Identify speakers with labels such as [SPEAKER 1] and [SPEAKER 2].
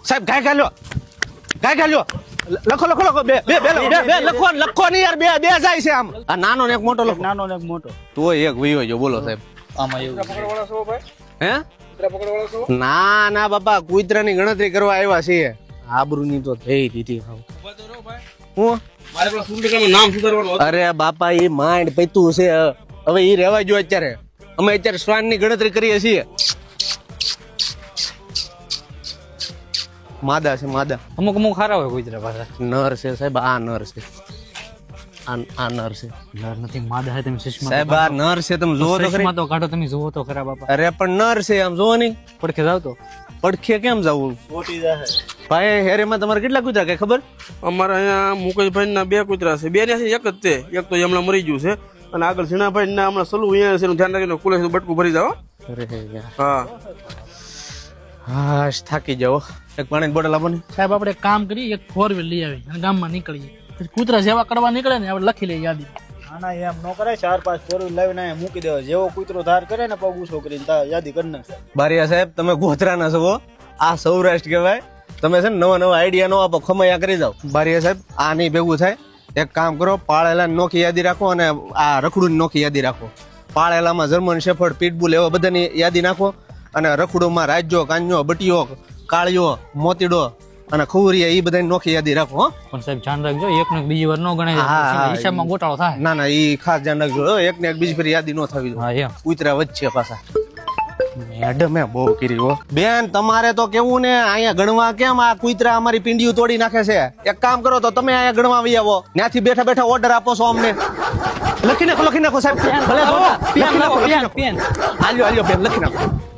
[SPEAKER 1] સાહેબ ગાય ગાલ્યો લખો બે લખો નહીં યાર બે જાય છે આમ આ નાનો ને એક મોટો લખો
[SPEAKER 2] નાનો ને એક મોટો
[SPEAKER 1] તો એક વયો જો બોલો સાહેબ
[SPEAKER 2] આમાં એવું
[SPEAKER 1] હે ના બાપા કૂતરાની ગણતરી કરવા આવ્યા છીએ આબરૂની તો થઈ દીધી હું
[SPEAKER 3] નામ સુધારવાનું
[SPEAKER 1] અરે બાપા એ માંડ પૈતું છે હવે એ રહેવા જો અત્યારે અમે અત્યારે શ્વાનની ગણતરી કરીએ છીએ માદા છે માદા
[SPEAKER 2] અમુક ખારા હોય કુતરા પાછા
[SPEAKER 1] નર છે સાહેબ આ નર છે આ નર છે
[SPEAKER 2] નર નથી માદા હે તમે ચશ્મા
[SPEAKER 1] સાહેબ આ નર છે તમે જોવો તો ખરી
[SPEAKER 2] ચશ્મા તો કાઢો તમે જોવો તો ખરા બાપા
[SPEAKER 1] અરે પણ નર છે આમ જોવો નહીં
[SPEAKER 2] પડખે જાવ તો
[SPEAKER 1] પડખે કેમ જવું ભાઈ હેરેમાં તમારે કેટલા કૂતરા કઈ ખબર
[SPEAKER 3] અમારા અહીંયા મુકેશભાઈ ના 2 કૂતરા છે 2 ને એક જ તે એક તો હમણાં મરી ગયું છે અને આગળ ઝીણાભાઈ ના હમણાં સલું અહીંયા છે એનું ધ્યાન રાખીને કુલે બટકું ભરી જાવ
[SPEAKER 1] અરે યાર
[SPEAKER 3] હા
[SPEAKER 1] હાશ થાકી જાઓ એક પાણીની બોટલ આપો ને
[SPEAKER 4] સાહેબ આપણે એક કામ કરીએ એક 4 વ્હીલ લઈ આવી અને ગામમાં નીકળીએ પછી કૂતરા સેવા કરવા નીકળે ને આપણે લખી લઈએ યાદી
[SPEAKER 2] આના એમ ન કરે 4-5 ફોર લાવીને મૂકી દેવા જેવો કૂતરો ધાર કરે ને પગ ઊંચો કરીને યાદી કરી નાખે
[SPEAKER 1] બારિયા સાહેબ તમે ગોધરાના છો આ સૌરાષ્ટ્ર કહેવાય તમે છે ને નવા આઈડિયા નો આપો ખમૈયા કરી જાવ બારિયા સાહેબ આ નહીં ભેગું થાય એક કામ કરો પાળેલા નોખી યાદી રાખો અને આ રખડું નોખી યાદી રાખો પાળેલામાં જર્મન શેફર્ડ પીટબુલ એવા બધાની યાદી નાખો અને રખડુમાં રાજ્યો કાન્યો બટીયો કાળિયો મોતીડો અને ખુરિયા એ બધાની નોખી યાદી રાખો હો
[SPEAKER 4] પણ સાહેબ ધ્યાન રાખજો એક ને બીજી વાર ન ગણાય હિસાબમાં ગોટાળો થાય
[SPEAKER 1] ના એ ખાસ ધ્યાન રાખજો એક ને એક બીજી ફેરી યાદી ન થવી
[SPEAKER 4] હા
[SPEAKER 1] જોઈએ
[SPEAKER 4] એમ
[SPEAKER 1] કૂતરા વચ્ચે પાછા મેડમે બહુ કરી હો બેન તમારે તો કેવું ને અહીંયા ગણવા કેમ આ કૂતરા અમારી પિંડિયું તોડી નાખે છે એક કામ કરો તો તમે અહીંયા ગણવા આવી આવો ત્યાંથી બેઠા બેઠા ઓર્ડર આપો છો અમને લખી નાખો સાહેબ ભલે લખી નાખો
[SPEAKER 4] પેન
[SPEAKER 1] હાલ્યો બેન લખી નાખો